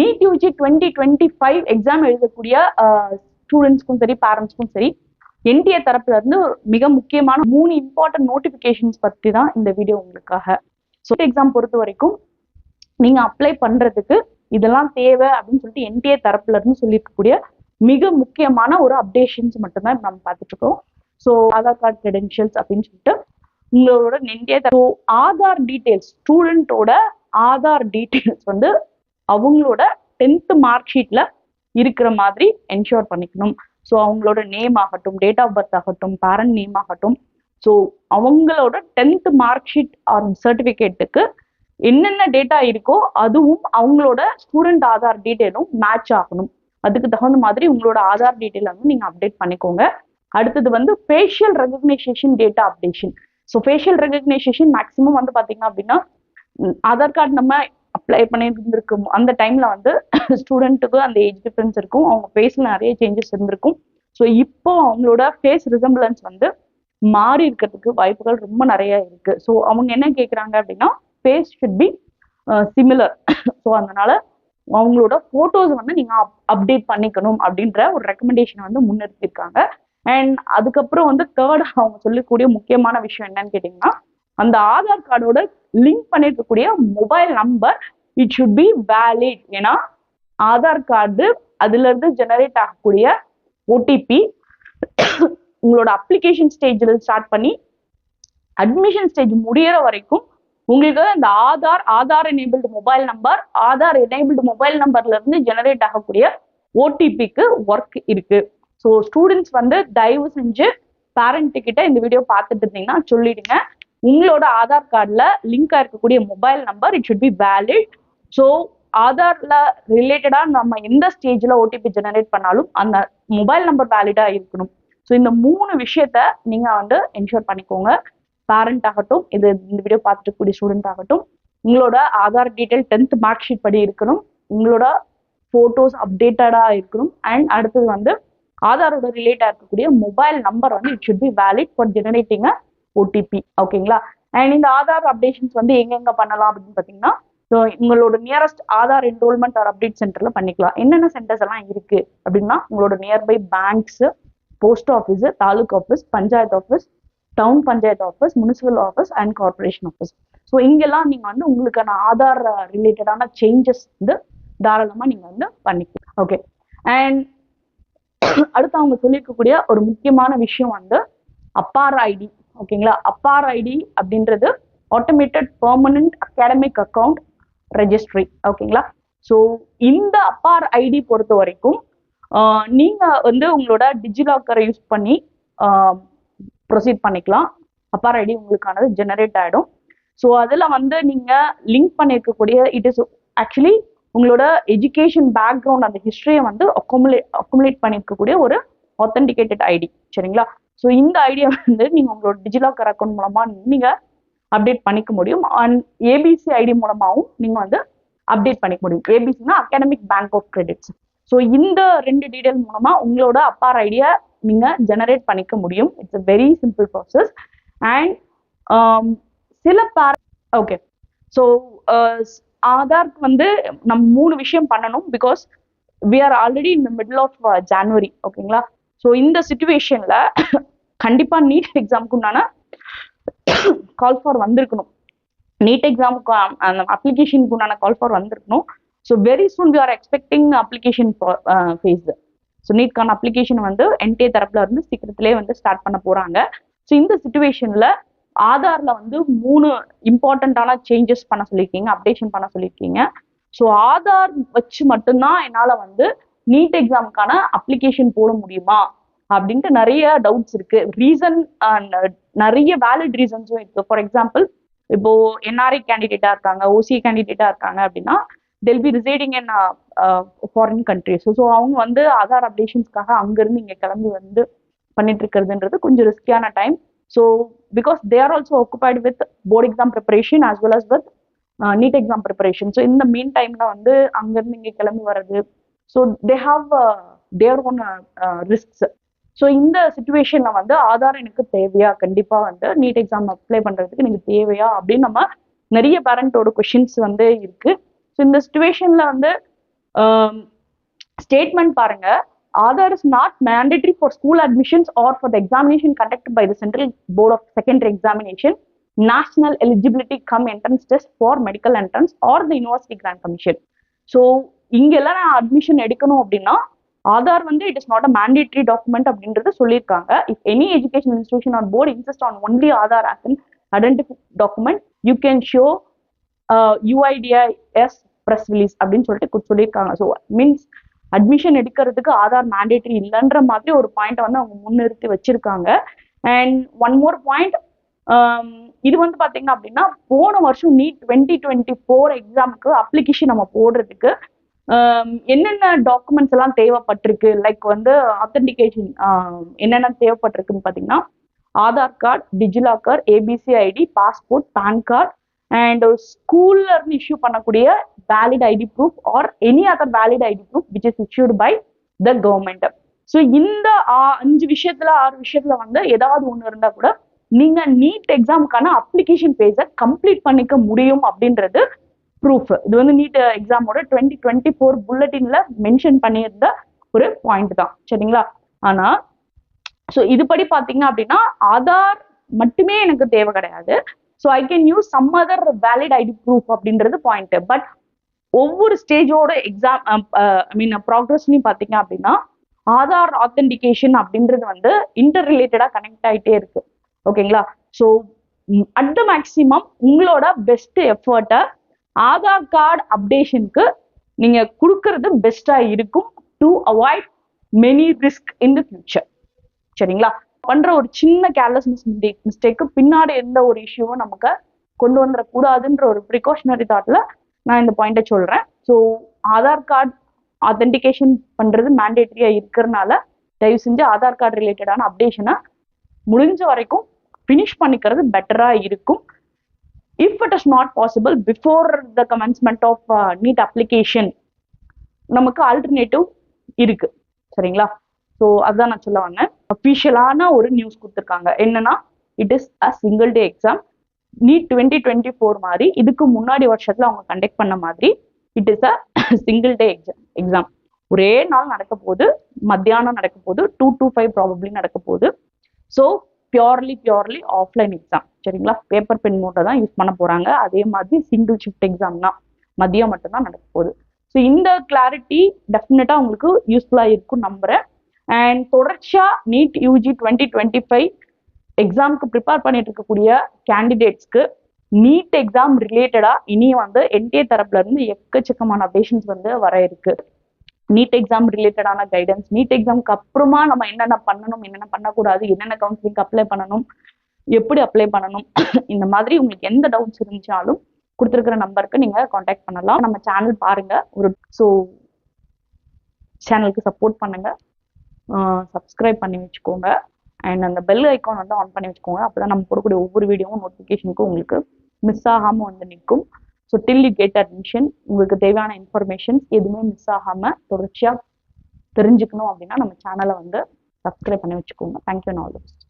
NEET UG 2025 exam எழுதக்கூடிய ஸ்டூடெண்ட்ஸ்க்கும் சரி பேரண்ட்ஸ்க்கும் சரி என்டிஏ தரப்புல இருந்து மிக முக்கியமான 3 இம்பார்ட்டன்ட் நோட்டிபிகேஷன்ஸ் பத்தி தான் இந்த வீடியோ உங்களுக்காக. ஸோ எக்ஸாம் பொறுத்த வரைக்கும் நீங்க அப்ளை பண்றதுக்கு இதெல்லாம் தேவை அப்படின்னு சொல்லிட்டு என்டிஏ தரப்புல இருந்து சொல்லியிருக்கக்கூடிய மிக முக்கியமான ஒரு அப்டேஷன்ஸ் மட்டும்தான் நம்ம பார்த்துட்டு இருக்கோம். ஸோ ஆதார் கார்டு கிரெடென்ஷியல்ஸ் அப்படின்னு சொல்லிட்டு உங்களோட என்டிஏ ஆதார் டீட்டெயில்ஸ், ஸ்டூடெண்டோட ஆதார் டீட்டெயில்ஸ் வந்து அவங்களோட 10th மார்க் ஷீட்ல இருக்கிற மாதிரி என்ஷூர் பண்ணிக்கணும். ஸோ அவங்களோட நேம் ஆகட்டும், டேட் ஆஃப் பர்த் ஆகட்டும், பேரண்ட் நேம் ஆகட்டும், ஸோ அவங்களோட 10th மார்க் ஷீட் ஆர் சர்டிஃபிகேட்டுக்கு என்னென்ன டேட்டா இருக்கோ அதுவும் அவங்களோட ஸ்டூடெண்ட் ஆதார் டீட்டெயிலும் மேட்ச் ஆகணும். அதுக்கு தகுந்த மாதிரி உங்களோட ஆதார் டீட்டெயில் வந்து நீங்க அப்டேட் பண்ணிக்கோங்க. அடுத்தது வந்து facial recognition data updation. So facial recognition maximum வந்து பாத்தீங்க அப்படின்னா ஆதார் கார்டு நம்ம அப்ளை பண்ணியிருந்திருக்கும் அந்த டைம்ல வந்து ஸ்டூடெண்ட்டுக்கு அந்த ஏஜ் டிஃபரன்ஸ் இருக்கும், அவங்க ஃபேஸ்ல நிறைய சேஞ்சஸ் இருந்திருக்கும். ஸோ இப்போ அவங்களோட ஃபேஸ் ரிசம்பிளன்ஸ் வந்து மாறி இருக்கிறதுக்கு வாய்ப்புகள் ரொம்ப நிறைய இருக்கு. ஸோ அவங்க என்ன கேட்குறாங்க அப்படின்னா face should be similar. So அதனால அவங்களோட போட்டோஸ் வந்து நீங்க அப்டேட் பண்ணிக்கணும் அப்படின்ற ஒரு ரெக்கமெண்டேஷன் வந்து முன்னிறுத்திருக்காங்க. அண்ட் அதுக்கப்புறம் வந்து தேர்ட் அவங்க சொல்லக்கூடிய முக்கியமான விஷயம் என்னன்னு கேட்டீங்கன்னா அந்த ஆதார் கார்டோட லிங்க் பண்ணிருக்கக்கூடிய mobile number it should be valid. ஏன்னா ஆதார் கார்டு அதுல இருந்து ஜெனரேட் ஆகக்கூடிய ஓடிபி உங்களோட அப்ளிகேஷன் ஸ்டேஜ்ல ஸ்டார்ட் பண்ணி அட்மிஷன் ஸ்டேஜ் முடியற வரைக்கும் உங்களுக்கு அந்த Aadhaar enabled mobile number, Aadhaar enabled mobile நம்பர்ல இருந்து ஜெனரேட் ஆகக்கூடிய ஓடிபிக்கு ஒர்க் இருக்கு. ஸோ ஸ்டூடெண்ட்ஸ் வந்து தயவு செஞ்சு பேரண்ட் கிட்ட இந்த வீடியோ பார்த்துட்டு இருந்தீங்கன்னா சொல்லிடுங்க, உங்களோட ஆதார் கார்டுல லிங்க் இருக்கக்கூடிய mobile number it should be valid. So ஆதார்ல ரிலேட்டடா நம்ம எந்த ஸ்டேஜ்ல ஓடிபி ஜெனரேட் பண்ணாலும் அந்த மொபைல் நம்பர் வேலிடா இருக்கணும். ஸோ இந்த 3 விஷயத்த நீங்க வந்து என்ஷூர் பண்ணிக்கோங்க. பேரண்ட் ஆகட்டும், இது இந்த வீடியோ பார்த்துட்டு கூடிய ஸ்டூடெண்ட் ஆகட்டும், உங்களோட Aadhaar detail 10th mark sheet படி இருக்கணும், உங்களோட போட்டோஸ் அப்டேட்டடா இருக்கணும், அண்ட் அடுத்தது வந்து ஆதாரோட ரிலேட்டா இருக்கக்கூடிய மொபைல் நம்பர் வந்து it should be valid for generating OTP. ஓகேங்களா? அண்ட் இந்த ஆதார் அப்டேஷன்ஸ் வந்து எங்க பண்ணலாம் அப்படின்னு பாத்தீங்கன்னா உங்களோட nearest Aadhaar enrollment or update சென்டர்ல பண்ணிக்கலாம். என்னென்ன சென்டர்ஸ் எல்லாம் இருக்கு அப்படின்னா உங்களோட nearby banks, post office, taluk office, panchayat office, town panchayat office, municipal office and corporation office. So இங்கெல்லாம் நீங்க வந்து உங்களுக்கான ஆதார் ரிலேட்டடான சேஞ்சஸ் வந்து தாராளமா நீங்க வந்து பண்ணிக்கலாம். ஓகே. அண்ட் அடுத்து அவங்க சொல்லியிருக்கக்கூடிய ஒரு முக்கியமான விஷயம் வந்து அப்பார் ஐடி. ஓகேங்களா? அப்பார் ஐடி அப்படின்றது automated permanent academic account registry. ஓகேங்களா? ஸோ இந்த அப்பார் ஐடி பொறுத்த வரைக்கும் நீங்க வந்து உங்களோட டிஜிலாக்கரை யூஸ் பண்ணி ப்ரொசீட் பண்ணிக்கலாம். அப்பார் ஐடி உங்களுக்கானது ஜெனரேட் ஆகிடும். ஸோ அதில் வந்து நீங்க லிங்க் பண்ணியிருக்கக்கூடிய இட் இஸ் ஆக்சுவலி உங்களோட எஜுகேஷன் பேக்ரவுண்ட் அந்த ஹிஸ்டரியை வந்து அக்குமுலேட் பண்ணியிருக்கக்கூடிய ஒரு ஆத்தென்டிகேட்டட் ஐடி. சரிங்களா? ஸோ இந்த ஐடியா வந்து நீங்க உங்களோட டிஜிலாக்கர் அக்கௌண்ட் மூலமா நீங்க அப்டேட் பண்ணிக்க முடியும். அண்ட் ஏபிசி ஐடி மூலமாகவும் நீங்க வந்து அப்டேட் பண்ணிக்க முடியும். ஏபிசினா academic bank of credits. So இந்த 2 டீடைல் மூலமா உங்களோட அப்பார் ஐடியா நீங்க ஜெனரேட் பண்ணிக்க முடியும். It's a very simple process. And சில ஓகே. ஸோ ஆதார்க்கு வந்து நம்ம 3 விஷயம் பண்ணணும். Because we are already in the middle of January. ஓகேங்களா? ஸோ இந்த சிச்சுவேஷன்ல கண்டிப்பா நீட் எக்ஸாமுக்கு உண்டான கால் ஃபார் வந்திருக்கணும். நீட் எக்ஸாமுக்கு அந்த அப்ளிகேஷனுக்கு உண்டான கால் ஃபார் வந்திருக்கணும். So very soon we are expecting application phase. So நீட்கான அப்ளிகேஷன் வந்து என்டிஏ தரப்புல இருந்து சீக்கிரத்திலே வந்து ஸ்டார்ட் பண்ண போறாங்க. ஸோ இந்த சிச்சுவேஷன்ல ஆதார்ல வந்து 3 இம்பார்ட்டன்டான சேஞ்சஸ் பண்ண சொல்லியிருக்கீங்க, அப்டேஷன் பண்ண சொல்லியிருக்கீங்க. ஸோ ஆதார் வச்சு மட்டும்தான் என்னால வந்து நீட் எக்ஸாமுக்கான அப்ளிகேஷன் போட முடியுமா அப்படின்ட்டு நிறைய டவுட்ஸ் இருக்கு. ரீசன் நிறைய வேலிட் ரீசன்ஸும் இருக்கு. ஃபார் எக்ஸாம்பிள் இப்போ என்ஆர்ஐ கேண்டிடேட்டா இருக்காங்க, ஓசிஐ கேண்டிடேட்டா இருக்காங்க அப்படின்னா they'll be residing in foreign countries. So அவங்க வந்து ஆதார் அப்டேஷன்ஸ்க்காக அங்கிருந்து இங்கே கிளம்பி வந்து பண்ணிட்டு இருக்கிறதுன்றது கொஞ்சம் ரிஸ்கியான time. So because they are also occupied with board exam preparation as well as with NEET exam preparation. So இந்த மீன் டைம்ல வந்து அங்கிருந்து இங்கே கிளம்பி வர்றது, so they have their own risks. So இந்த சிச்சுவேஷன்ல வந்து ஆதார் எனக்கு தேவையா, கண்டிப்பா வந்து நீட் எக்ஸாம் அப்ளை பண்றதுக்கு எனக்கு தேவையா அப்படின்னு நம்ம நிறைய பேரண்டோட கொஷின்ஸ் வந்து இருக்கு. ஸோ இந்த சிச்சுவேஷன்ல வந்து ஸ்டேட்மெண்ட் பாருங்க. Aadhaar is not mandatory for school admissions or for the examination conducted by the Central Board of Secondary Examination, National Eligibility Cum Entrance Test for Medical Entrance or the University Grant Commission. So இங்கெல்லாம் நான் admission எடுக்கணும் அப்படின்னா ஆதார் வந்து it is not a mandatory document அப்படின்றத சொல்லியிருக்காங்க. If any education institution R board insist on only Aadhaar as an identify document you can show UIDIS press release அப்படின்னு சொல்லிட்டு சொல்லியிருக்காங்க. ஸோ மீன்ஸ் அட்மிஷன் எடுக்கிறதுக்கு ஆதார் மேண்டேட்டரி இல்லைன்ற மாதிரி ஒரு பாயிண்ட் வந்து அவங்க முன்னிறுத்தி வச்சிருக்காங்க. அண்ட் ஒன் மோர் பாயிண்ட், இது வந்து பாத்தீங்க அப்படின்னா போன வருஷம் நீட் 2024 எக்ஸாமுக்கு அப்ளிகேஷன் நம்ம போடுறதுக்கு என்னென்ன டாக்குமெண்ட்ஸ் எல்லாம் தேவைப்பட்டிருக்கு, லைக் வந்து ஆத்தென்டிகேஷன் என்னென்ன தேவைப்பட்டிருக்குன்னு பாத்தீங்கன்னா Aadhaar card, DigiLocker, ABC ID, passport, PAN card and ஸ்கூல்ல இருந்து இஷ்யூ பண்ணக்கூடிய valid ID proof or any other valid ID proof which is issued by the government. So இந்த 5 விஷயத்துல 6 விஷயத்துல வந்து ஏதாவது ஒன்று இருந்தா கூட நீங்க நீட் எக்ஸாமுக்கான அப்ளிகேஷன் பேஸை கம்ப்ளீட் பண்ணிக்க முடியும் அப்படின்றது ப்ரூஃப். இது வந்து நீட் எக்ஸாமோட 2024 புல்லட்டின்ல மென்ஷன் பண்ணியிருந்த ஒரு பாயிண்ட் தான், சரிங்களா? ஆனா ஸோ இதுபடி பாத்தீங்க அப்படின்னா ஆதார் மட்டுமே எனக்கு தேவை கிடையாது. So I can use some other valid ID proof அப்படின்றது பாயிண்ட். பட் ஒவ்வொரு ஸ்டேஜோட எக்ஸாம் ப்ராக்ரஸ்லையும் பாத்தீங்க அப்படின்னா ஆதார் ஆத்தென்டிகேஷன் அப்படின்றது வந்து இன்டர் ரிலேட்டடா கனெக்ட் ஆகிட்டே இருக்கு. ஓகேங்களா? ஸோ அட் த மேக்சிமம் உங்களோட பெஸ்ட் எஃபர்ட்டை ஆதார் கார்டு அப்டேஷனுக்கு நீங்க கொடுக்கறது பெஸ்டா இருக்கும் to avoid many risk in the future. சரிங்களா? பண்ற ஒரு சின்ன கேர்லெஸ்னஸ் மிஸ்டேக்கு பின்னாடி எந்த ஒரு இஷ்யூவும் நமக்கு கொண்டு வந்துடக்கூடாதுன்ற ஒரு ப்ரிகாஷனரி தாட்ல நான் இந்த பாயிண்ட்டை சொல்றேன். ஸோ ஆதார் கார்டு ஆத்தென்டிகேஷன் பண்றது மேண்டேட்டரியா இருக்கிறதுனால தயவு செஞ்சு ஆதார் கார்டு ரிலேட்டடான அப்டேஷனை முடிஞ்ச வரைக்கும் ஃபினிஷ் பண்ணிக்கிறது பெட்டரா இருக்கும். If it is not possible before the commencement of NEET application நமக்கு ஆல்டர்னேட்டிவ் இருக்கு. சரிங்களா? ஸோ அதுதான் நான் சொல்ல வந்தேன். அஃபிஷியலான ஒரு நியூஸ் கொடுத்துருக்காங்க. என்னன்னா it is a single day exam. NEET 2024 மாதிரி இதுக்கு முன்னாடி வருஷத்துல அவங்க கண்டக்ட் பண்ண மாதிரி it is a single day exam. ஒரே நாள் நடக்க போகுது, மத்தியானம் நடக்க போகுது, 2 to 5 ப்ராபப்ளி நடக்க போகுது. So purely offline exam. சரிங்களா? பேப்பர் பென் மோட்டை தான் யூஸ் பண்ண போறாங்க. அதே மாதிரி சிங்கிள் ஷிஃப்ட் எக்ஸாம் தான், மதியம் மட்டும்தான் நடக்க போகுது. ஸோ இந்த கிளாரிட்டி டெஃபினட்டா உங்களுக்கு யூஸ்ஃபுல்லா இருக்கும் நம்புறேன். அண்ட் தொடர்ச்சியா நீட் யூஜி 2025 எக்ஸாமுக்கு ப்ரிப்பேர் பண்ணிட்டு இருக்கக்கூடிய கேண்டிடேட்ஸ்க்கு நீட் எக்ஸாம் ரிலேட்டடா இனி வந்து என்டிஏ தரப்புல இருந்து எக்கச்சக்கமான அப்டேஷன்ஸ் வந்து வர இருக்கு. நீட் எக்ஸாம் ரிலேட்டடான கைடன்ஸ், நீட் எக்ஸாமுக்கு அப்புறமா நம்ம என்னென்ன பண்ணணும், என்னென்ன பண்ணக்கூடாது, என்னென்ன கவுன்சிலிங் அப்ளை பண்ணணும், எப்படி அப்ளை பண்ணணும், இந்த மாதிரி உங்களுக்கு எந்த டவுட்ஸ் இருந்துச்சாலும் கொடுத்துருக்கிற நம்பருக்கு நீங்க காண்டாக்ட் பண்ணலாம். நம்ம சேனல் பாருங்க, ஒரு சேனலுக்கு சப்போர்ட் பண்ணுங்க, சப்ஸ்கிரைப் பண்ணி வச்சுக்கோங்க. அண்ட் அந்த பெல் ஐக்கான் வந்து ஆன் பண்ணி வச்சுக்கோங்க. அப்போதான் நம்ம போடக்கூடிய ஒவ்வொரு வீடியோவும் நோட்டிஃபிகேஷனுக்கும் உங்களுக்கு மிஸ் ஆகாமல் வந்து நிற்கும். So till you get admission உங்களுக்கு தேவையான இன்ஃபர்மேஷன்ஸ் எதுவுமே மிஸ் ஆகாமல் தொடர்ச்சியாக தெரிஞ்சுக்கணும் அப்படின்னா நம்ம சேனலை வந்து சப்ஸ்கிரைப் பண்ணி வச்சுக்கோங்க. Thank you and all the best.